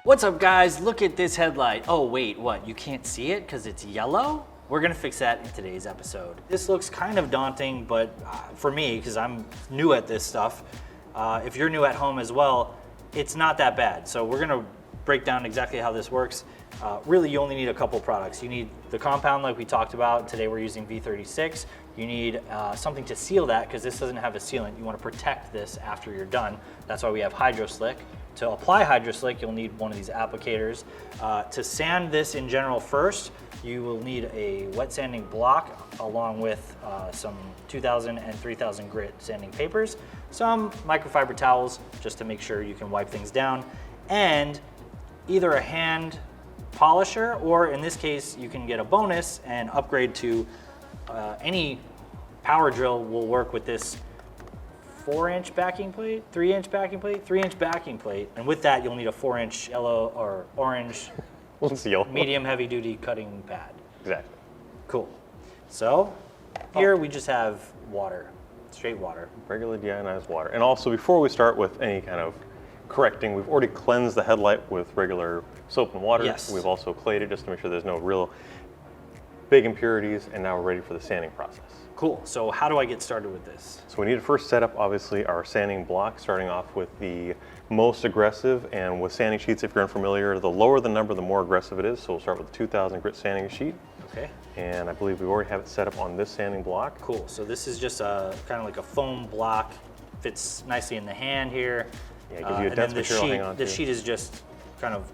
What's up guys, look at this headlight. Oh wait, what, you can't see it because it's yellow? We're gonna fix that in today's episode. This looks kind of daunting, but for me, because I'm new at this stuff, if you're new at home as well, it's not that bad. So we're gonna break down exactly how this works. Really, you only need a couple products. You need the compound like we talked about. Today we're using V36. You need something to seal that because this doesn't have a sealant. You wanna protect this after you're done. That's why we have Hydro Slick. To apply Hydro Slick, you'll need one of these applicators. To sand this in general first, you will need a wet sanding block along with some 2000 and 3000 grit sanding papers, some microfiber towels just to make sure you can wipe things down, and either a hand polisher, or in this case, you can get a bonus and upgrade to any power drill will work with this 4-inch backing plate, 3-inch backing plate, 3-inch backing plate, and with that you'll need a 4-inch yellow or orange medium heavy duty cutting pad. Exactly. Cool. So here we just have water, straight water. Regular deionized water. And also before we start with any kind of correcting, we've already cleansed the headlight with regular soap and water. Yes. We've also clayed it just to make sure there's no real big impurities, and now we're ready for the sanding process. Cool, so how do I get started with this? So we need to first set up, obviously, our sanding block, starting off with the most aggressive. And with sanding sheets, if you're unfamiliar, the lower the number, the more aggressive it is. So we'll start with the 2000 grit sanding sheet. Okay. And I believe we already have it set up on this sanding block. Cool, so this is just a kind of like a foam block, fits nicely in the hand here. Yeah, it gives you a dense material to hang on to. The sheet is just kind of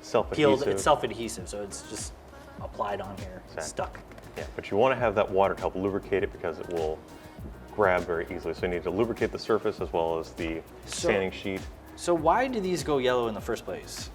self-adhesive. It's self-adhesive, so it's just applied on here, Exactly. stuck. Yeah, but you want to have that water to help lubricate it because it will grab very easily. So you need to lubricate the surface as well as the sanding sheet. So why do these go yellow in the first place?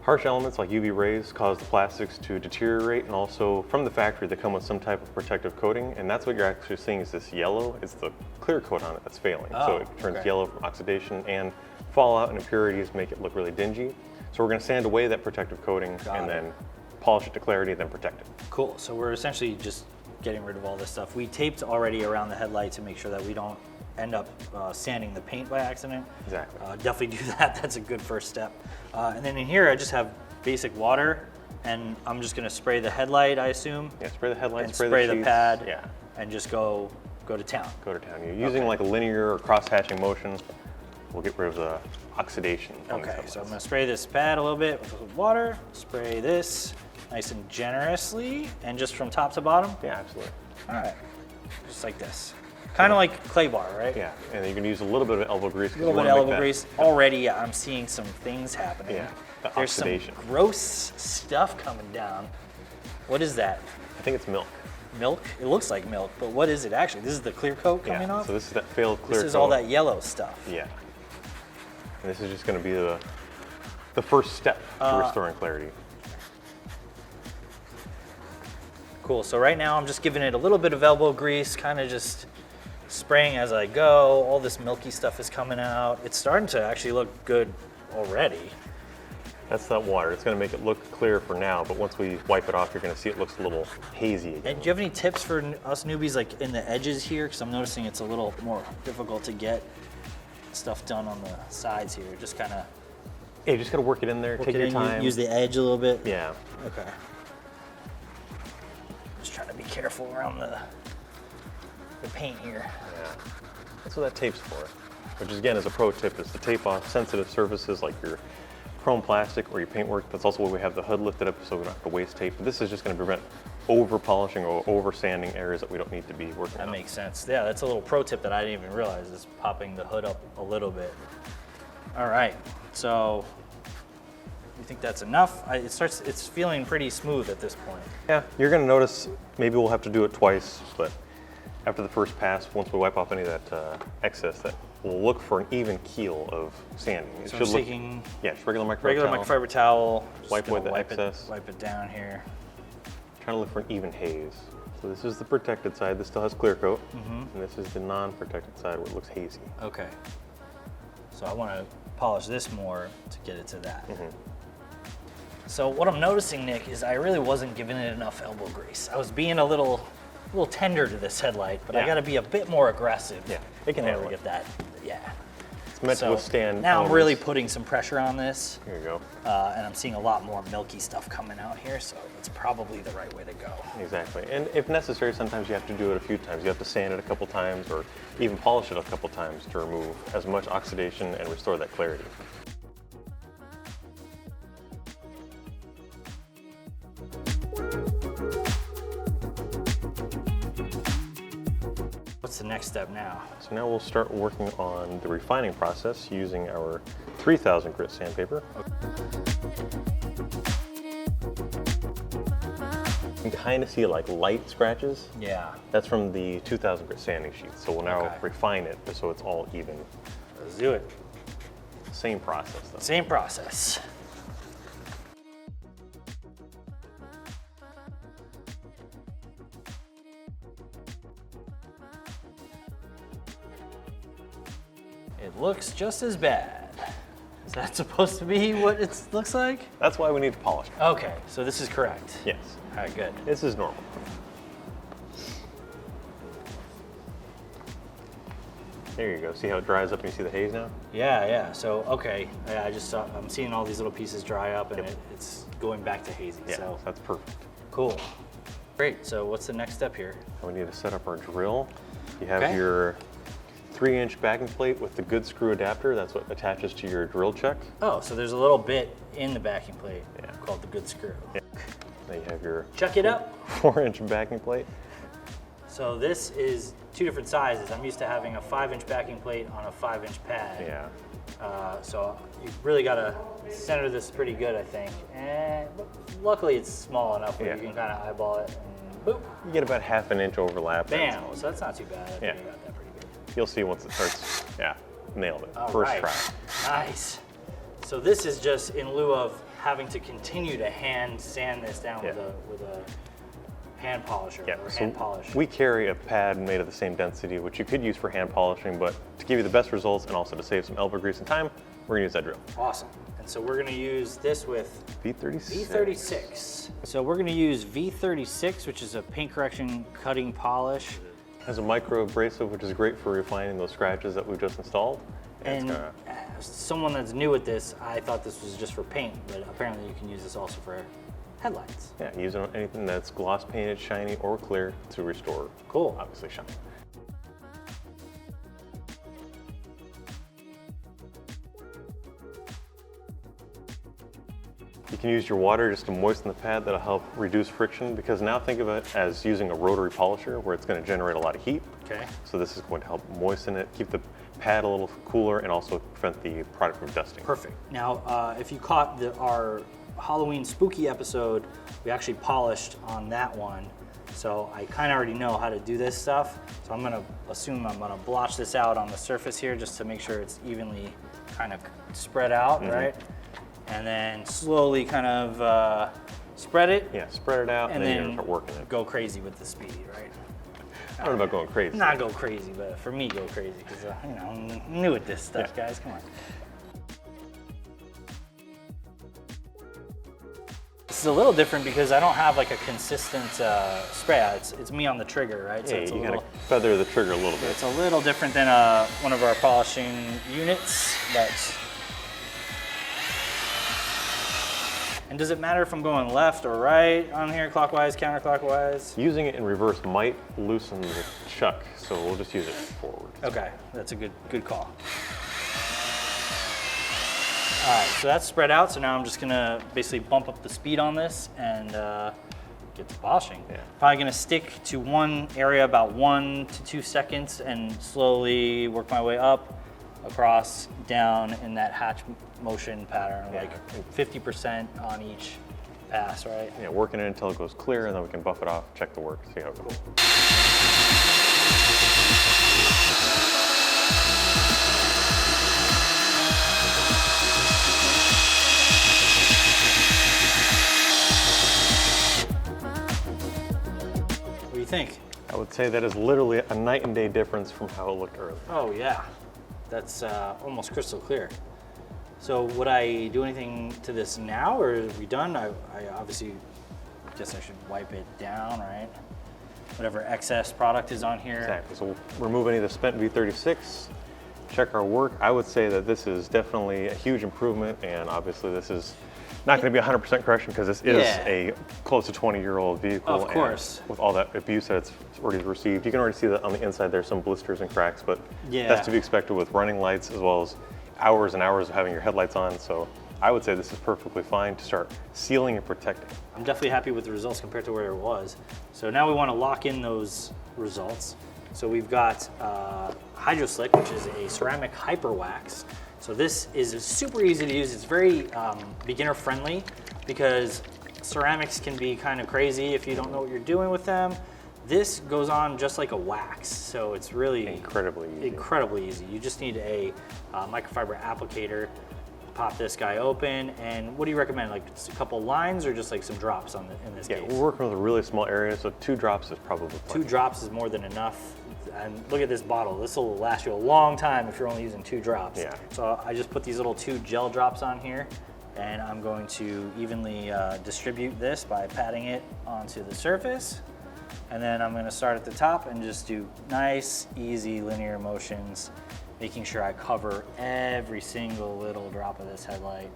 Harsh elements like UV rays cause the plastics to deteriorate, and also from the factory they come with some type of protective coating, and that's what you're actually seeing is this yellow. It's the clear coat on it that's failing. So it turns yellow from oxidation, and fallout and impurities make it look really dingy. So we're going to sand away that protective coating and then polish it to clarity, then protect it. Cool, so we're essentially just getting rid of all this stuff. We taped already around the headlight to make sure that we don't end up sanding the paint by accident. Exactly. Definitely do that, that's a good first step. And then in here I just have basic water, and I'm just gonna spray the headlight, I assume. Yeah, spray the headlight, and spray the sheets. pad, yeah, and just go to town. Go to town. You're using like a linear or cross-hatching motion. We'll get rid of the oxidation. Okay, so I'm gonna spray this pad a little bit with water, spray this nice and generously, and just from top to bottom? Yeah, absolutely. All right, just like this. Kind of like clay bar, right? Yeah, and you can use a little bit of elbow grease. A little bit of elbow grease. Already, I'm seeing some things happening. Yeah, There's oxidation. some gross stuff coming down. What is that? I think it's milk. Milk? It looks like milk, but what is it actually? This is the clear coat coming off? So this is that failed clear coat. This is all that yellow stuff. Yeah. And this is just going to be the first step to restoring clarity. Cool, so right now I'm just giving it a little bit of elbow grease, kind of just spraying as I go. All this milky stuff is coming out. It's starting to actually look good already. That's that water. It's going to make it look clear for now, but once we wipe it off, you're going to see it looks a little hazy again. And do you have any tips for us newbies, like in the edges here? Because I'm noticing it's a little more difficult to get stuff done on the sides here. Just kind of... Yeah, you just got to work it in there, take your time. Use the edge a little bit? Yeah. Okay. Just trying to be careful around the paint here. Yeah. That's what that tape's for. Which again, as a pro tip, is to tape off sensitive surfaces like your chrome plastic or your paintwork. That's also why we have the hood lifted up so we don't have to waste tape. But this is just going to prevent over polishing or over sanding areas that we don't need to be working on. That makes sense. Yeah, that's a little pro tip that I didn't even realize, is popping the hood up a little bit. All right, so you think that's enough? It's feeling pretty smooth at this point. Yeah, you're going to notice maybe we'll have to do it twice, but after the first pass, once we wipe off any of that excess, that we'll look for an even keel of sanding. It So should I'm look, taking yeah, just regular microfiber microfiber towel. Wipe away the excess. Wipe it down here. Trying to look for an even haze. So this is the protected side. This still has clear coat. And this is the non-protected side where it looks hazy. Okay. So I want to polish this more to get it to that. So what I'm noticing, Nick, is I really wasn't giving it enough elbow grease. I was being a little tender to this headlight, but I got to be a bit more aggressive. Yeah, it can handle it. Get that. Yeah. It's meant to withstand now elements. I'm really putting some pressure on this. Here you go. And I'm seeing a lot more milky stuff coming out here, so it's probably the right way to go. Exactly. And if necessary, sometimes you have to do it a few times. You have to sand it a couple times or even polish it a couple times to remove as much oxidation and restore that clarity. What's the next step now? So now we'll start working on the refining process using our 3000 grit sandpaper. You can kind of see like light scratches. Yeah. That's from the 2000 grit sanding sheet. So we'll now refine it so it's all even. Let's do it. Same process though. Same process. It looks just as bad. Is that supposed to be what it looks like? That's why we need to polish it. Okay, so this is correct. Yes. All right, good. This is normal. There you go. See how it dries up and you see the haze now? Yeah, yeah. So, okay, I just saw, I'm seeing all these little pieces dry up and it's going back to hazy. Yeah, so that's perfect. cool. Great, so what's the next step here? We need to set up our drill. You have Okay. your 3-inch backing plate with the good screw adapter. That's what attaches to your drill chuck. Oh, so there's a little bit in the backing plate Yeah. called the good screw. Yeah. Then you have your Chuck it up. 4-inch backing plate. So this is two different sizes. I'm used to having a 5-inch backing plate on a 5-inch pad. Yeah. So you really got to center this pretty good, I think. And luckily it's small enough where you can kind of eyeball it and boop. You get about 1/2 inch overlap. Bam, so that's not too bad. I think Yeah. I got that pretty good. You'll see once it starts. Yeah, nailed it. All First right. try. Nice. So this is just in lieu of having to continue to hand sand this down with a hand polisher or hand polish. We carry a pad made of the same density, which you could use for hand polishing, but to give you the best results and also to save some elbow grease and time, we're gonna use that drill. Awesome. And so we're gonna use this with V36. V36. So we're gonna use V36, which is a paint correction cutting polish. It has a micro-abrasive, which is great for refining those scratches that we just installed. And it's gonna, someone that's new at this, I thought this was just for paint, but apparently you can use this also for headlights. yeah, use it on anything that's gloss painted, shiny, or clear to restore, Cool. obviously, shine. You can use your water just to moisten the pad. That'll help reduce friction, because now think of it as using a rotary polisher where it's going to generate a lot of heat. Okay. So this is going to help moisten it, keep the pad a little cooler, and also prevent the product from dusting. Perfect. Now, if you caught our Halloween spooky episode, we actually polished on that one. So I kind of already know how to do this stuff. So I'm gonna blotch this out on the surface here just to make sure it's evenly kind of spread out, right? And then slowly kind of spread it. Yeah, spread it out, and then you're gonna start working it. Go crazy with the speed, right? I don't know about going crazy. Not go crazy, but for me, go crazy, because I'm new at this stuff, guys. Come on. This is a little different because I don't have like a consistent spray. It's me on the trigger, right? Yeah, so you gotta feather the trigger a little bit. It's a little different than one of our polishing units. And does it matter if I'm going left or right on here, clockwise, counterclockwise? Using it in reverse might loosen the chuck, so we'll just use it forward. Okay, that's a good call. All right, so that's spread out. So now I'm just gonna basically bump up the speed on this and get to polishing. Yeah. Probably gonna stick to one area about 1 to 2 seconds and slowly work my way up, across, down in that hatch motion pattern, like 50% on each pass, right? Yeah, working it until it goes clear, and then we can buff it off, check the work, see how it goes. What do you think? I would say that is literally a night and day difference from how it looked earlier. Oh yeah, that's almost crystal clear. So would I do anything to this now, or are we done? I obviously guess I should wipe it down, right? Whatever excess product is on here. Exactly, so we'll remove any of the spent V36, check our work, I would say that this is definitely a huge improvement, and obviously this is not going to be 100% correction because this is a close to 20-year-old vehicle. Of course. And with all that abuse that it's already received, you can already see that on the inside there's some blisters and cracks, but that's to be expected with running lights as well as hours and hours of having your headlights on. So I would say this is perfectly fine to start sealing and protecting. I'm definitely happy with the results compared to where it was. So now we want to lock in those results. So we've got Hydro Slick, which is a ceramic hyper wax. So this is super easy to use. It's very beginner friendly because ceramics can be kind of crazy if you don't know what you're doing with them. This goes on just like a wax, so it's really incredibly easy. You just need a microfiber applicator. Pop this guy open, and what do you recommend? Like just a couple lines or just like some drops in this case? Yeah, we're working with a really small area, so 2 drops is probably plenty. 2 drops is more than enough. And look at this bottle. This will last you a long time if you're only using 2 drops. Yeah. So I just put these little 2 gel drops on here, and I'm going to evenly distribute this by patting it onto the surface. And then I'm going to start at the top and just do nice, easy linear motions, making sure I cover every single little drop of this headlight.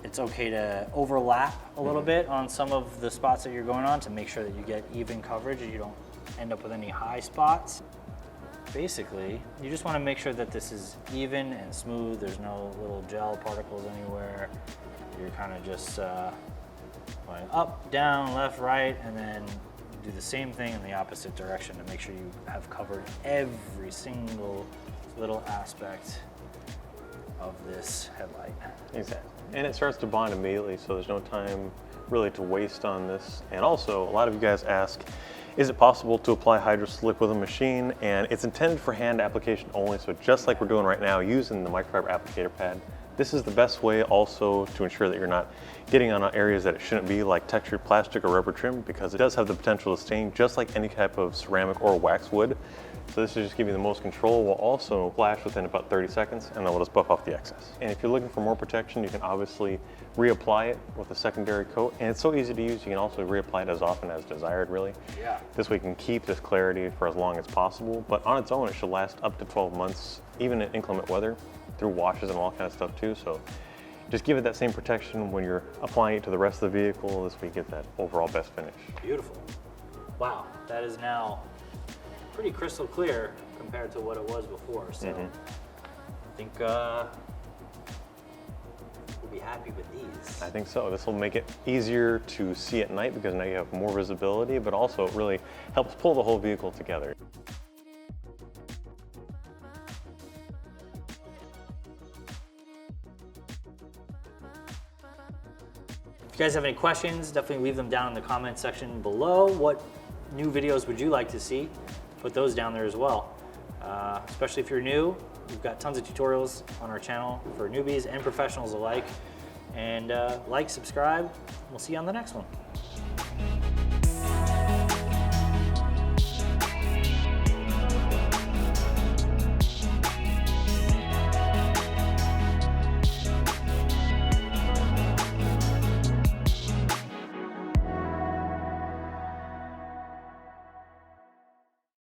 It's okay to overlap a little bit on some of the spots that you're going on to make sure that you get even coverage and you don't end up with any high spots. Basically, you just want to make sure that this is even and smooth. There's no little gel particles anywhere. You're kind of just going up, down, left, right, and then do the same thing in the opposite direction to make sure you have covered every single little aspect of this headlight. Exactly. And it starts to bond immediately, so there's no time really to waste on this. And also, a lot of you guys ask, is it possible to apply Hydro Slick with a machine? And it's intended for hand application only, so just like we're doing right now using the microfiber applicator pad, this is the best way also to ensure that you're not getting on areas that it shouldn't be, like textured plastic or rubber trim, because it does have the potential to stain just like any type of ceramic or wax would. So this is just giving you the most control, will also flash within about 30 seconds, and then we'll just buff off the excess. And if you're looking for more protection, you can obviously reapply it with a secondary coat. And it's so easy to use, you can also reapply it as often as desired, really. Yeah. This way you can keep this clarity for as long as possible, but on its own, it should last up to 12 months, even in inclement weather, through washes and all kind of stuff too. So just give it that same protection when you're applying it to the rest of the vehicle. This way you get that overall best finish. Beautiful. Wow, that is now pretty crystal clear compared to what it was before. So I think we'll be happy with these. I think so. This will make it easier to see at night because now you have more visibility, but also it really helps pull the whole vehicle together. If you guys have any questions, definitely leave them down in the comment section below. What new videos would you like to see? Put those down there as well. Especially if you're new, we've got tons of tutorials on our channel for newbies and professionals alike. And like, subscribe, we'll see you on the next one.